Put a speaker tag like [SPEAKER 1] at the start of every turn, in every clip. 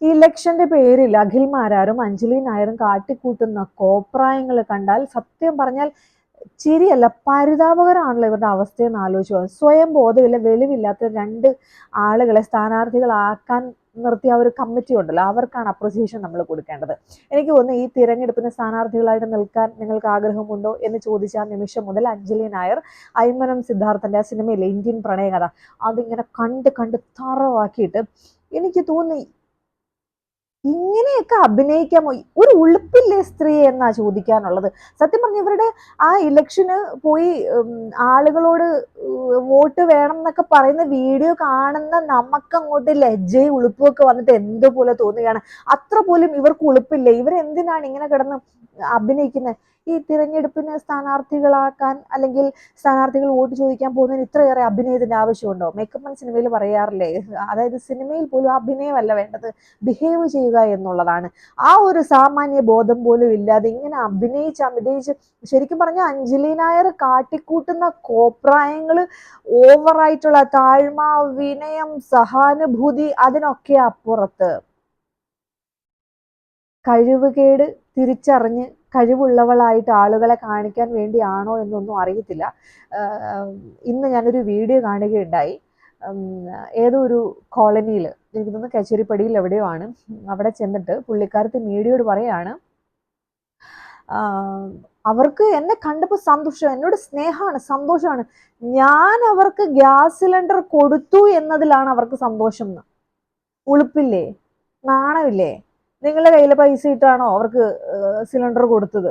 [SPEAKER 1] ഈ ഇലക്ഷന്റെ പേരിൽ അഖിൽ മാരാരും അഞ്ജലി നായരും കാട്ടിക്കൂട്ടുന്ന കോപ്രായങ്ങൾ കണ്ടാൽ സത്യം പറഞ്ഞാൽ ചിരിയല്ല, പരിതാപകരമാണല്ലോ ഇവരുടെ അവസ്ഥയെന്ന് ആലോചിച്ചു. സ്വയം ബോധമില്ല, വെളിവില്ലാത്ത രണ്ട് ആളുകളെ സ്ഥാനാർത്ഥികളാക്കാൻ നിർത്തിയ ഒരു കമ്മിറ്റി ഉണ്ടല്ലോ, അവർക്കാണ് അപ്രിസിയേഷൻ നമ്മൾ കൊടുക്കേണ്ടത്. എനിക്ക് തോന്നുന്നു ഈ തിരഞ്ഞെടുപ്പിന് സ്ഥാനാർത്ഥികളായിട്ട് നിൽക്കാൻ നിങ്ങൾക്ക് ആഗ്രഹമുണ്ടോ എന്ന് ചോദിച്ച ആ നിമിഷം മുതൽ അഞ്ജലി നായർ അയ്മനം സിദ്ധാർത്ഥന്റെ ആ സിനിമയിലെ ഇന്ത്യൻ പ്രണയകഥ അതിങ്ങനെ കണ്ട് കണ്ട് തറവാക്കിയിട്ട് എനിക്ക് തോന്നി ഇങ്ങനെയൊക്കെ അഭിനയിക്കാമോ? ഒരു ഉളുപ്പില്ലേ സ്ത്രീയെ എന്നാ ചോദിക്കാനുള്ളത്. സത്യം പറഞ്ഞ ഇവരുടെ ആ ഇലക്ഷന് പോയി ആളുകളോട് വോട്ട് വേണം എന്നൊക്കെ പറയുന്ന വീഡിയോ കാണുന്ന നമുക്ക് അങ്ങോട്ട് ലജ്ജയും ഉളുപ്പും ഒക്കെ വന്നിട്ട് എന്തോ പോലെ തോന്നുകയാണ്. അത്ര പോലും ഇവർക്ക് ഉളുപ്പില്ലേ? ഇവരെന്തിനാണ് ഇങ്ങനെ കിടന്ന് അഭിനയിക്കുന്നത്? ഈ തിരഞ്ഞെടുപ്പിന് സ്ഥാനാർത്ഥികളാക്കാൻ അല്ലെങ്കിൽ സ്ഥാനാർത്ഥികൾ വോട്ട് ചോദിക്കാൻ പോകുന്നതിന് ഇത്രയേറെ അഭിനയത്തിന്റെ ആവശ്യമുണ്ടോ? മേക്കപ്പ് മാൻ സിനിമയിൽ പറയാറില്ലേ, അതായത് സിനിമയിൽ പോലും അഭിനയമല്ല വേണ്ടത്, ബിഹേവ് ചെയ്യുക എന്നുള്ളതാണ്. ആ ഒരു സാമാന്യ ബോധം പോലും ഇല്ലാതെ ഇങ്ങനെ അഭിനയിച്ച് ശരിക്കും പറഞ്ഞാൽ അഞ്ജലി നായർ കാട്ടിക്കൂട്ടുന്ന കോപ്രായങ്ങൾ, ഓവറായിട്ടുള്ള താഴ്മ, വിനയം, സഹാനുഭൂതി, അതിനൊക്കെ അപ്പുറത്ത് കഴിവുകേട് തിരിച്ചറിഞ്ഞ് കഴിവുള്ളവളായിട്ട് ആളുകളെ കാണിക്കാൻ വേണ്ടിയാണോ എന്നൊന്നും അറിയത്തില്ല. ഇന്ന് ഞാനൊരു വീഡിയോ കാണുകയുണ്ടായി. ഏതോ ഒരു കോളനിയിൽ, എനിക്ക് തോന്നുന്നു കച്ചേരിപ്പടിയിൽ എവിടെയോ ആണ്. അവിടെ ചെന്നിട്ട് പുള്ളിക്കാരത്തി മീഡിയയോട് പറയാണ്, അവർക്ക് എന്നെ കണ്ടപ്പോൾ സന്തോഷം, എന്നോട് സ്നേഹമാണ്, സന്തോഷമാണ്, ഞാൻ അവർക്ക് ഗ്യാസ് സിലിണ്ടർ കൊടുത്തു എന്നതിലാണ് അവർക്ക് സന്തോഷം എന്ന്. ഉളുപ്പില്ലേ? നാണമില്ലേ? നിങ്ങളുടെ കയ്യിൽ പൈസ ഇട്ടാണോ അവർക്ക് സിലിണ്ടർ കൊടുത്തത്?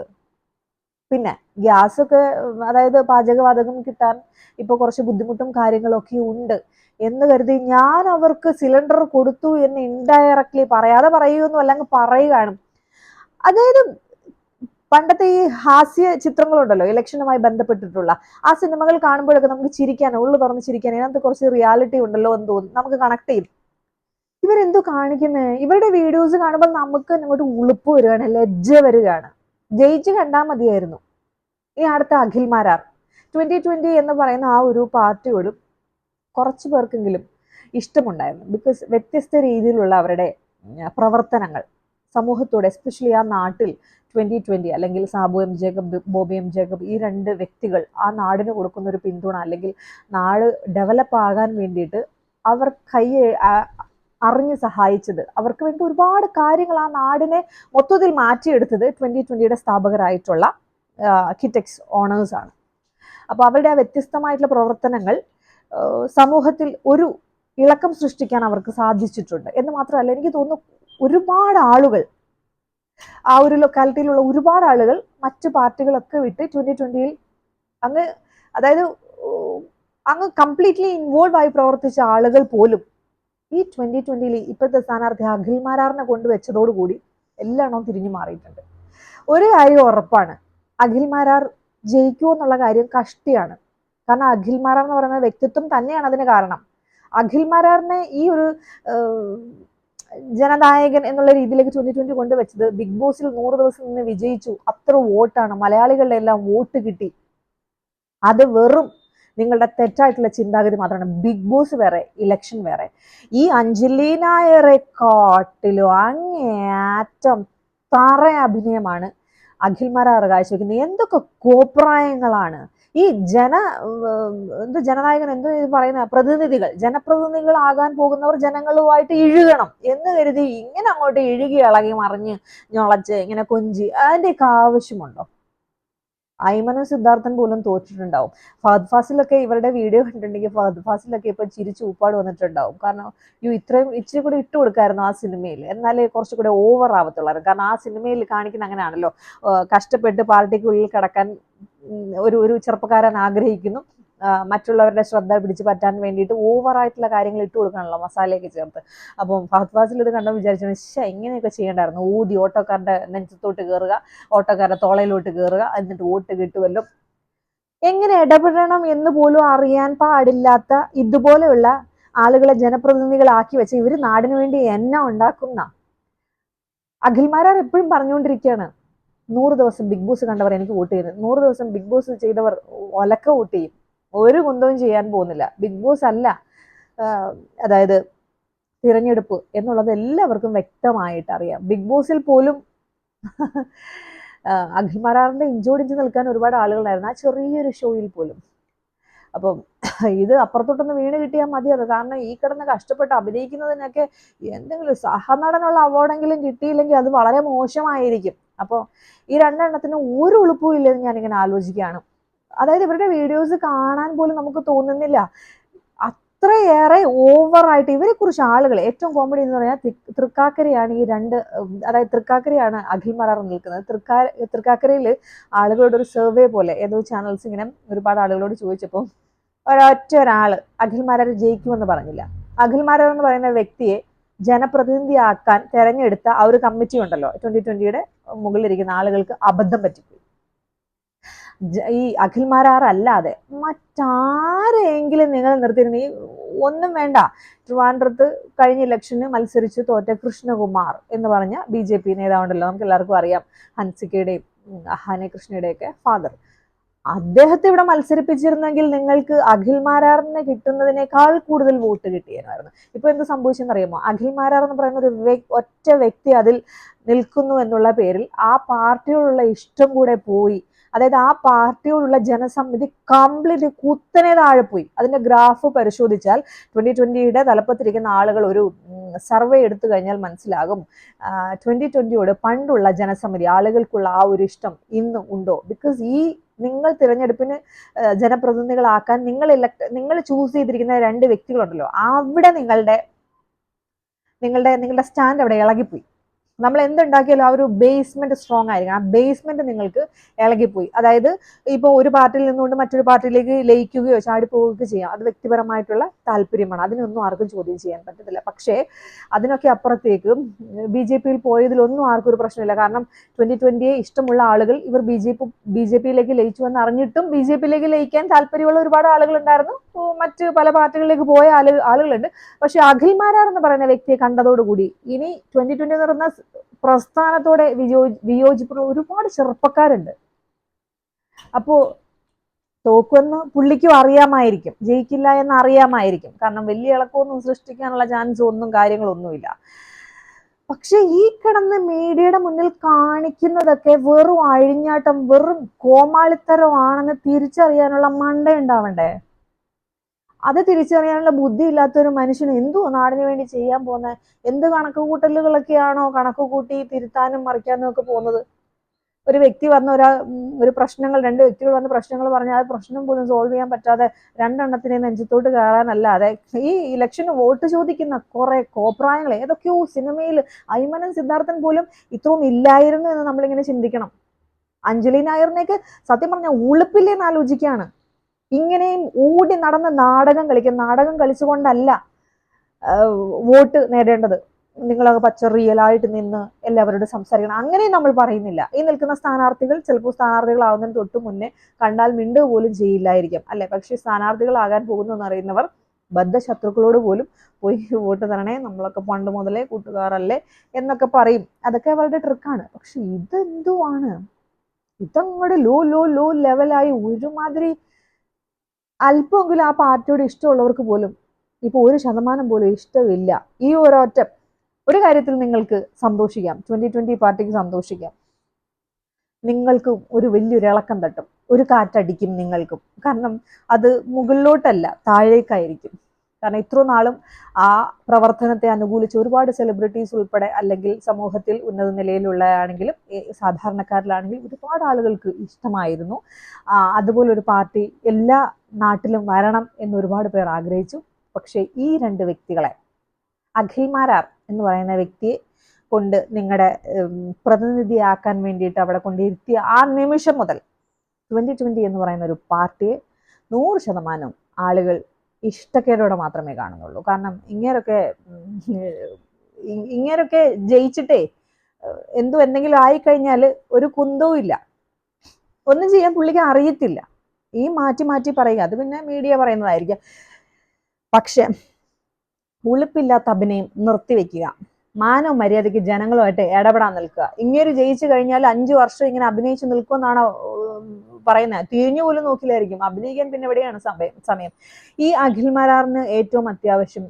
[SPEAKER 1] പിന്നെ ഗ്യാസൊക്കെ, അതായത് പാചകവാതകം കിട്ടാൻ ഇപ്പൊ കുറച്ച് ബുദ്ധിമുട്ടും കാര്യങ്ങളൊക്കെ ഉണ്ട് എന്ന് കരുതി ഞാൻ അവർക്ക് സിലിണ്ടർ കൊടുത്തു എന്ന് ഇൻഡയറക്ട്ലി പറയാതെ പറയുമെന്നും അല്ലെങ്കിൽ പറയുകയാണ്. അതായത് പണ്ടത്തെ ഈ ഹാസ്യ ചിത്രങ്ങളുണ്ടല്ലോ ഇലക്ഷനുമായി ബന്ധപ്പെട്ടിട്ടുള്ള, ആ സിനിമകൾ കാണുമ്പോഴൊക്കെ നമുക്ക് ചിരിക്കാൻ, ഉള്ളു തുറന്ന് ചിരിക്കാൻ, ഇതിനകത്ത് കുറച്ച് റിയാലിറ്റി ഉണ്ടല്ലോ എന്ന് തോന്നും, നമുക്ക് കണക്ട് ചെയ്യും. ഇവരെന്തോ കാണിക്കുന്നത്? ഇവരുടെ വീഡിയോസ് കാണുമ്പോൾ നമുക്ക് അങ്ങോട്ട് ഉളുപ്പ് വരികയാണ്, ലജ്ജ വരികയാണ്. ജയിച്ച് കണ്ടാൽ മതിയായിരുന്നു. ഈ അടുത്ത അഖിൽ മാരാർ 2020 എന്ന് പറയുന്ന ആ ഒരു പാർട്ടിയോടും കുറച്ചു പേർക്കെങ്കിലും ഇഷ്ടമുണ്ടായിരുന്നു. ബിക്കോസ് വ്യത്യസ്ത രീതിയിലുള്ള അവരുടെ പ്രവർത്തനങ്ങൾ സമൂഹത്തോട്, എസ്പെഷ്യലി ആ നാട്ടിൽ 2020 അല്ലെങ്കിൽ Sabu M Jacob, Bobby M Jacob, ഈ രണ്ട് വ്യക്തികൾ ആ നാടിന് കൊടുക്കുന്ന ഒരു പിന്തുണ, അല്ലെങ്കിൽ നാട് ഡെവലപ്പ് ആകാൻ വേണ്ടിയിട്ട് അവർ അറിഞ്ഞ് സഹായിച്ചത്, അവർക്ക് വേണ്ടി ഒരുപാട് കാര്യങ്ങൾ ആ നാടിനെ മൊത്തത്തിൽ മാറ്റിയെടുത്തത് 2020 സ്ഥാപകരായിട്ടുള്ള കിറ്റെക്സ് ഓണേഴ്സ് ആണ്. അപ്പോൾ അവരുടെ ആ വ്യത്യസ്തമായിട്ടുള്ള പ്രവർത്തനങ്ങൾ സമൂഹത്തിൽ ഒരു ഇളക്കം സൃഷ്ടിക്കാൻ അവർക്ക് സാധിച്ചിട്ടുണ്ട് എന്ന് മാത്രമല്ല, എനിക്ക് തോന്നുന്നു ഒരുപാട് ആളുകൾ, ആ ഒരു ലൊക്കാലിറ്റിയിലുള്ള ഒരുപാട് ആളുകൾ മറ്റു പാർട്ടികളൊക്കെ വിട്ട് 2020 അങ്ങ്, അതായത് അങ്ങ് കംപ്ലീറ്റ്ലി ഇൻവോൾവ് ആയി പ്രവർത്തിച്ച ആളുകൾ പോലും ഈ 2020 ഇപ്പോഴത്തെ സ്ഥാനാർത്ഥി അഖിൽ മാരാറിനെ കൊണ്ടുവച്ചതോടുകൂടി എല്ലാണവും തിരിഞ്ഞു മാറിയിട്ടുണ്ട്. ഒരു കാര്യം ഉറപ്പാണ്, അഖിൽ മാരാർ ജയിക്കുമോ എന്നുള്ള കാര്യം കഷ്ടിയാണ്. കാരണം അഖിൽ മാരാർ എന്ന് പറയുന്ന വ്യക്തിത്വം തന്നെയാണ് അതിന് കാരണം. അഖിൽ മാരാറിനെ ഈ ഒരു ജനനായകൻ എന്നുള്ള രീതിയിലേക്ക് 2020 കൊണ്ടുവച്ചത് ബിഗ് ബോസിൽ 100 ദിവസം നിന്ന് വിജയിച്ചു, അത്ര വോട്ടാണ്, മലയാളികളുടെ എല്ലാം വോട്ട് കിട്ടി. അത് വെറും നിങ്ങളുടെ തെറ്റായിട്ടുള്ള ചിന്താഗതി മാത്രമാണ്. ബിഗ് ബോസ് വേറെ, ഇലക്ഷൻ വേറെ. ഈ അഞ്ജലി നായരെ കാട്ടിലും അങ്ങേയറ്റം തറ അഭിനയമാണ് അഖിൽ മാരാർ കാഴ്ചവെക്കുന്നത്. എന്തൊക്കെ കോപ്രായങ്ങളാണ് ഈ ജനനായകൻ എന്തോ പറയുന്ന പ്രതിനിധികൾ, ജനപ്രതിനിധികളാകാൻ പോകുന്നവർ ജനങ്ങളുമായിട്ട് ഇഴുകണം എന്ന് കരുതി ഇങ്ങനെ അങ്ങോട്ട് ഇഴുകി ഇളകി മറിഞ്ഞ് ഞൊളച്ച് ഇങ്ങനെ കൊഞ്ചി, അതിൻ്റെയൊക്കെ ആവശ്യമുണ്ടോ? അയ്മനും സിദ്ധാർത്ഥൻ പോലും തോറ്റിട്ടുണ്ടാവും. ഫഹദ് ഫാസിലൊക്കെ ഇവരുടെ വീഡിയോ കണ്ടിട്ടുണ്ടെങ്കിൽ ഫഹദ് ഫാസിലൊക്കെ ഇപ്പൊ ചിരിച്ച് ഊപ്പാട് വന്നിട്ടുണ്ടാവും. കാരണം ഇത്രയും ഇച്ചിരി കൂടി ഇട്ട് കൊടുക്കായിരുന്നു ആ സിനിമയിൽ, എന്നാലേ കുറച്ചുകൂടെ ഓവർ ആവത്തുള്ളായിരുന്നു. കാരണം ആ സിനിമയിൽ കാണിക്കുന്ന അങ്ങനെയാണല്ലോ, കഷ്ടപ്പെട്ട് പാർട്ടിക്കുള്ളിൽ കിടക്കാൻ ഒരു ചെറുപ്പക്കാരൻ ആഗ്രഹിക്കുന്നു, മറ്റുള്ളവരുടെ ശ്രദ്ധ പിടിച്ചു പറ്റാൻ വേണ്ടിയിട്ട് ഓവറായിട്ടുള്ള കാര്യങ്ങൾ ഇട്ട് കൊടുക്കാണല്ലോ മസാലയൊക്കെ ചേർത്ത്. അപ്പം ഫഹദ് ഫാസിൽ ഇത് കണ്ടു വിചാരിച്ചു, ഇങ്ങനെയൊക്കെ ചെയ്യണ്ടായിരുന്നു, ഊതി ഓട്ടോക്കാരുടെ നെഞ്ചത്തോട്ട് കയറുക, ഓട്ടോക്കാരുടെ തോളയിലോട്ട് കയറുക, എന്നിട്ട് വോട്ട് കിട്ടുമല്ലോ. എങ്ങനെ ഇടപെടണം എന്ന് പോലും അറിയാൻ പാടില്ലാത്ത ഇതുപോലെയുള്ള ആളുകളെ ജനപ്രതിനിധികളാക്കി വെച്ച് ഇവർ നാടിന് വേണ്ടി എന്നെ ഉണ്ടാക്കുന്ന അഖിൽ മാരാർ എപ്പോഴും പറഞ്ഞുകൊണ്ടിരിക്കുകയാണ്, 100 ദിവസം ബിഗ് ബോസ് കണ്ടവർ എനിക്ക് വോട്ട് ചെയ്യുന്നത്, 100 ദിവസം ബിഗ് ബോസ് ചെയ്തവർ ഒലക്ക വോട്ട് ചെയ്യും. ഒരു കുന്തവും ചെയ്യാൻ പോകുന്നില്ല. ബിഗ് ബോസ് അല്ല, അതായത് തിരഞ്ഞെടുപ്പ് എന്നുള്ളത് എല്ലാവർക്കും വ്യക്തമായിട്ട് അറിയാം. ബിഗ് ബോസിൽ പോലും അഖിൽമാരാറിന്റെ ഇഞ്ചോടിഞ്ച് നിൽക്കാൻ ഒരുപാട് ആളുകളുണ്ടായിരുന്നു ആ ചെറിയൊരു ഷോയിൽ പോലും. അപ്പം ഇത് അപ്പുറത്തോട്ടൊന്ന് വീണ് കിട്ടിയാൽ മതിയത്. കാരണം ഈ കിടന്ന് കഷ്ടപ്പെട്ട് അഭിനയിക്കുന്നതിനൊക്കെ എന്തെങ്കിലും സഹനടനുള്ള അവാർഡെങ്കിലും കിട്ടിയില്ലെങ്കിൽ അത് വളരെ മോശമായിരിക്കും. അപ്പോൾ ഈ രണ്ടെണ്ണത്തിന് ഒരു ഉളുപ്പും ഇല്ലെന്ന് ഞാനിങ്ങനെ ആലോചിക്കുകയാണ്. അതായത് ഇവരുടെ വീഡിയോസ് കാണാൻ പോലും നമുക്ക് തോന്നുന്നില്ല, അത്രയേറെ ഓവറായിട്ട് ഇവരെ കുറിച്ച് ആളുകൾ. ഏറ്റവും കോമഡി എന്ന് പറഞ്ഞാൽ തൃക്കാക്കരയാണ് ഈ രണ്ട്, അതായത് തൃക്കാക്കരയാണ് അഖിൽമാരാർ നിൽക്കുന്നത്. തൃക്കാക്കരയിൽ ആളുകളോട് ഒരു സർവേ പോലെ ഏതോ ചാനൽസ് ഇങ്ങനെ ഒരുപാട് ആളുകളോട് ചോദിച്ചപ്പോൾ ഒരാള് അഖിൽമാരാർ ജയിക്കുമെന്ന് പറഞ്ഞില്ല. അഖിൽമാരാർ എന്ന് പറയുന്ന വ്യക്തിയെ ജനപ്രതിനിധിയാക്കാൻ തെരഞ്ഞെടുത്ത ആ ഒരു കമ്മിറ്റി ഉണ്ടല്ലോ, 2020 മുകളിലിരിക്കുന്ന ആളുകൾക്ക് അബദ്ധം പറ്റിപ്പോയി. ഈ അഖിൽമാരാർ അല്ലാതെ മറ്റാരെങ്കിലും നിങ്ങൾ നിർത്തിയിരുന്ന, ഈ ഒന്നും വേണ്ട, ട്രിവാൻഡ്രത്ത് കഴിഞ്ഞ ഇലക്ഷന് മത്സരിച്ച് തോറ്റ കൃഷ്ണകുമാർ എന്ന് പറഞ്ഞ BJP നേതാവുണ്ടല്ലോ, നമുക്ക് എല്ലാവർക്കും അറിയാം, ഹൻസിക്കയുടെയും അഹാനെ കൃഷ്ണയുടെയൊക്കെ ഫാദർ. അദ്ദേഹത്തെ ഇവിടെ മത്സരിപ്പിച്ചിരുന്നെങ്കിൽ നിങ്ങൾക്ക് അഖിൽമാരാറിന് കിട്ടുന്നതിനേക്കാൾ കൂടുതൽ വോട്ട് കിട്ടിയായിരുന്നു. ഇപ്പൊ എന്ത് സംഭവിച്ചെന്നറിയാമോ? അഖിൽമാരാർ എന്ന് പറയുന്ന ഒരു ഒറ്റ വ്യക്തി അതിൽ നിൽക്കുന്നു എന്നുള്ള പേരിൽ ആ പാർട്ടിയോടുള്ള ഇഷ്ടം കൂടെ പോയി. അതായത് ആ പാർട്ടിയോടുള്ള ജനസമ്മതി കംപ്ലീറ്റ് കുത്തനെ താഴെ പോയി. അതിന്റെ ഗ്രാഫ് പരിശോധിച്ചാൽ 2020 തലപ്പത്തിരിക്കുന്ന ആളുകൾ ഒരു സർവേ എടുത്തു കഴിഞ്ഞാൽ മനസ്സിലാകും 2020 പണ്ടുള്ള ജനസമ്മതി, ആളുകൾക്കുള്ള ആ ഒരു ഇഷ്ടം ഇന്ന് ഉണ്ടോ? ബിക്കോസ് ഈ നിങ്ങൾ തിരഞ്ഞെടുപ്പിന് ജനപ്രതിനിധികളാക്കാൻ നിങ്ങൾ ചൂസ് ചെയ്തിരിക്കുന്ന രണ്ട് വ്യക്തികളുണ്ടല്ലോ, അവിടെ നിങ്ങളുടെ സ്റ്റാൻഡ് അവിടെ ഇളകിപ്പോയി. നമ്മൾ എന്തുണ്ടാക്കിയാലും ആ ഒരു ബേസ്മെന്റ് സ്ട്രോങ് ആയിരിക്കും. ആ ബേസ്മെന്റ് നിങ്ങൾക്ക് ഇളകിപ്പോയി. അതായത് ഇപ്പോൾ ഒരു പാർട്ടിയിൽ നിന്നുകൊണ്ട് മറ്റൊരു പാർട്ടിയിലേക്ക് ലയിക്കുകയോ ചാടിപ്പോവുകയോ ചെയ്യാം. അത് വ്യക്തിപരമായിട്ടുള്ള താല്പര്യമാണ്, അതിനൊന്നും ആർക്കും ചോദ്യം ചെയ്യാൻ പറ്റത്തില്ല. പക്ഷേ അതിനൊക്കെ അപ്പുറത്തേക്ക് BJPയിൽ പോയതിലൊന്നും ആർക്കും ഒരു പ്രശ്നമില്ല. കാരണം 2020 ഇഷ്ടമുള്ള ആളുകൾ ഇവർ BJPയിലേക്ക് ലയിച്ചു എന്ന് അറിഞ്ഞിട്ടും BJPയിലേക്ക് ലയിക്കാൻ താല്പര്യമുള്ള ഒരുപാട് ആളുകൾ ഉണ്ടായിരുന്നു. മറ്റ് പല പാർട്ടികളിലേക്ക് പോയ ആളുകളുണ്ട്. പക്ഷെ അഖിൽമാരാർ എന്ന് പറയുന്ന വ്യക്തിയെ കണ്ടതോടുകൂടി ഇനി 2020 എന്ന് പറയുന്ന പ്രസ്ഥാനത്തോടെ വിയോജിപ്പുള്ള ഒരുപാട് ചെറുപ്പക്കാരുണ്ട്. അപ്പോ തോക്കുമെന്ന് പുള്ളിക്കും അറിയാമായിരിക്കും, ജയിക്കില്ല എന്ന് അറിയാമായിരിക്കും. കാരണം വലിയ ഇളക്കമൊന്നും സൃഷ്ടിക്കാനുള്ള ചാൻസ് ഒന്നും കാര്യങ്ങളൊന്നുമില്ല. പക്ഷെ ഈ കിടന്ന് മീഡിയയുടെ മുന്നിൽ കാണിക്കുന്നതൊക്കെ വെറും അഴിഞ്ഞാട്ടം, വെറും കോമാളിത്തരമാണെന്ന് തിരിച്ചറിയാനുള്ള മണ്ട ഉണ്ടാവണ്ടേ? അത് തിരിച്ചറിയാനുള്ള ബുദ്ധി ഇല്ലാത്ത ഒരു മനുഷ്യന് എന്തുവാ നാടിന് വേണ്ടി ചെയ്യാൻ പോകുന്നത്? എന്ത് കണക്കുകൂട്ടലുകളൊക്കെയാണോ കണക്ക് കൂട്ടി തിരുത്താനും മറിക്കാനും ഒക്കെ പോകുന്നത്? ഒരു വ്യക്തി വന്ന ഒരു പ്രശ്നങ്ങൾ, രണ്ട് വ്യക്തികൾ വന്ന് പ്രശ്നങ്ങൾ പറഞ്ഞാൽ ആ പ്രശ്നം പോലും സോൾവ് ചെയ്യാൻ പറ്റാതെ രണ്ടെണ്ണത്തിനെ നെഞ്ചത്തോട്ട് കയറാനല്ലാതെ ഈ ഇലക്ഷന് വോട്ട് ചോദിക്കുന്ന കുറെ കോപ്രായങ്ങൾ ഏതൊക്കെയോ സിനിമയിൽ അയ്മനം സിദ്ധാർത്ഥൻ പോലും ഇത്രയും ഇല്ലായിരുന്നു എന്ന് നമ്മളിങ്ങനെ ചിന്തിക്കണം. അഞ്ജലി നായറിനെയൊക്കെ സത്യം പറഞ്ഞാൽ ഉളുപ്പില്ലേന്ന് ആലോചിക്കുകയാണ്. ഇങ്ങനെയും ഓടി നടന്ന് നാടകം കളിച്ചുകൊണ്ടല്ല വോട്ട് നേടേണ്ടത്. നിങ്ങളൊക്കെ പച്ച റിയലായിട്ട് നിന്ന് എല്ലാവരോടും സംസാരിക്കണം, അങ്ങനെയും നമ്മൾ പറയുന്നില്ല. ഈ നിൽക്കുന്ന സ്ഥാനാർത്ഥികൾ ചിലപ്പോൾ സ്ഥാനാർത്ഥികളാവുന്നതിന് തൊട്ട് മുന്നേ കണ്ടാൽ മിണ്ടുക പോലും ചെയ്യില്ലായിരിക്കും, അല്ലെ? പക്ഷെ സ്ഥാനാർത്ഥികളാകാൻ പോകുന്നു എന്നറിയുന്നവർ ബദ്ധശത്രുക്കളോട് പോലും പോയി വോട്ട് തരണേ, നമ്മളൊക്കെ പണ്ട് മുതലേ കൂട്ടുകാരല്ലേ എന്നൊക്കെ പറയും. അതൊക്കെ അവരുടെ ട്രിക്കാണ്. പക്ഷെ ഇതെന്തുവാണ്? ഇതങ്ങോട്ട് ലോ ലെവലായി ഒരുമാതിരി അല്പമെങ്കിലും ആ പാർട്ടിയോട് ഇഷ്ടമുള്ളവർക്ക് പോലും ഇപ്പൊ 1% പോലും ഇഷ്ടമില്ല. ഈ ഒരു കാര്യത്തിൽ നിങ്ങൾക്ക് സന്തോഷിക്കാം, 2020 പാർട്ടിക്ക് സന്തോഷിക്കാം. നിങ്ങൾക്ക് ഒരു വലിയൊരു ഇളക്കം തട്ടും, ഒരു കാറ്റടിക്കും നിങ്ങൾക്കും. കാരണം അത് മുകളിലോട്ടല്ല താഴേക്കായിരിക്കും. കാരണം ഇത്ര നാളും ആ പ്രവർത്തനത്തെ അനുകൂലിച്ച് ഒരുപാട് സെലിബ്രിറ്റീസ് ഉൾപ്പെടെ, അല്ലെങ്കിൽ സമൂഹത്തിൽ ഉന്നത നിലയിലുള്ളതാണെങ്കിലും സാധാരണക്കാരിലാണെങ്കിലും ഒരുപാട് ആളുകൾക്ക് ഇഷ്ടമായിരുന്നു. അതുപോലൊരു പാർട്ടി എല്ലാ നാട്ടിലും വരണം എന്ന് ഒരുപാട് പേർ ആഗ്രഹിച്ചു. പക്ഷേ ഈ രണ്ട് വ്യക്തികളെ, അഖിൽമാരാർ എന്ന് പറയുന്ന വ്യക്തിയെ കൊണ്ട് നിങ്ങളുടെ പ്രതിനിധിയാക്കാൻ വേണ്ടിയിട്ട് അവിടെ കൊണ്ടിരുത്തിയ ആ നിമിഷം മുതൽ 2020 എന്ന് പറയുന്ന ഒരു പാർട്ടിയെ 100% ആളുകൾ ഇഷ്ടക്കേടോടെ മാത്രമേ കാണുന്നുള്ളൂ. കാരണം ഇങ്ങേരൊക്കെ ജയിച്ചിട്ടേ എന്തെങ്കിലും ആയിക്കഴിഞ്ഞാൽ ഒരു കുന്തവും ഇല്ല, ഒന്നും ചെയ്യാൻ പുള്ളിക്ക് അറിയത്തില്ല. ഈ മാറ്റി പറയുക, അത് പിന്നെ മീഡിയ പറയുന്നതായിരിക്കും. പക്ഷെ ഉളുപ്പില്ലാത്ത അഭിനയം നിർത്തിവെക്കുക, മാനവ മര്യാദയ്ക്ക് ജനങ്ങളുമായിട്ട് ഇടപെടാൻ നിൽക്കുക. ഇങ്ങനെ ജയിച്ചു കഴിഞ്ഞാൽ 5 വർഷം ഇങ്ങനെ അഭിനയിച്ച് നിൽക്കുമെന്നാണോ പറയുന്നത്? തിരിഞ്ഞു പോലും നോക്കില്ലായിരിക്കും. അഭിനയിക്കാൻ പിന്നെ എവിടെയാണ് സമയം? ഈ അഖിൽമാരാറിന് ഏറ്റവും അത്യാവശ്യം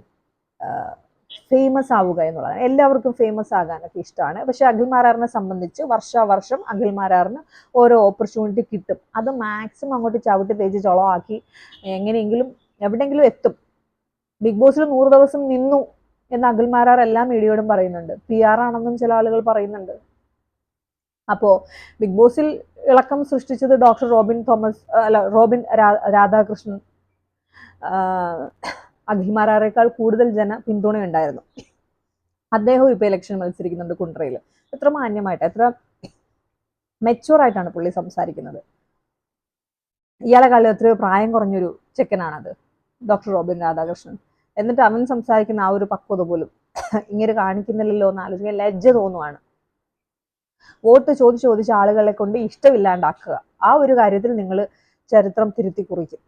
[SPEAKER 1] ഫേമസ് ആവുക എന്നുള്ളതാണ്. എല്ലാവർക്കും ഫേമസ് ആകാനൊക്കെ ഇഷ്ടമാണ്. പക്ഷെ അഖിൽ മാരാറിനെ സംബന്ധിച്ച് വർഷാവർഷം അഖിൽ മാരാറിന് ഓരോ ഓപ്പർച്യൂണിറ്റി കിട്ടും. അത് മാക്സിമം അങ്ങോട്ട് ചവിട്ടി തേച്ച് ചുളമാക്കി എങ്ങനെയെങ്കിലും എവിടെയെങ്കിലും എത്തും. ബിഗ് ബോസിൽ 100 ദിവസം നിന്നു എന്ന് അഖിൽ മാരാർ എല്ലാ മീഡിയയോടും പറയുന്നുണ്ട്. PR ആണെന്നും ചില ആളുകൾ പറയുന്നുണ്ട്. അപ്പോ ബിഗ് ബോസിൽ ഇളക്കം സൃഷ്ടിച്ചത് ഡോക്ടർ റോബിൻ രാധാകൃഷ്ണൻ അഖിൽ മാരാറേക്കാൾ കൂടുതൽ പിന്തുണയുണ്ടായിരുന്നു. അദ്ദേഹം ഇപ്പൊ ഇലക്ഷൻ മത്സരിക്കുന്നുണ്ട് കുണ്ട്രയിൽ. എത്ര മാന്യമായിട്ട്, എത്ര മെച്ചുവർ ആയിട്ടാണ് പുള്ളി സംസാരിക്കുന്നത്. ഇയാളെ കാലം എത്രയോ പ്രായം കുറഞ്ഞൊരു ചെക്കനാണത്, ഡോക്ടർ റോബിൻ രാധാകൃഷ്ണൻ. എന്നിട്ട് അവൻ സംസാരിക്കുന്ന ആ ഒരു പക്വത പോലും ഇങ്ങനെ കാണിക്കുന്നില്ലല്ലോ എന്ന് ആലോചിക്കാൻ ലജ്ജ തോന്നുവാണ്. വോട്ട് ചോദിച്ച് ആളുകളെ കൊണ്ട് ഇഷ്ടമില്ലാണ്ടാക്കുക. ആ ഒരു കാര്യത്തിൽ നിങ്ങൾ ചരിത്രം തിരുത്തി കുറിക്കും.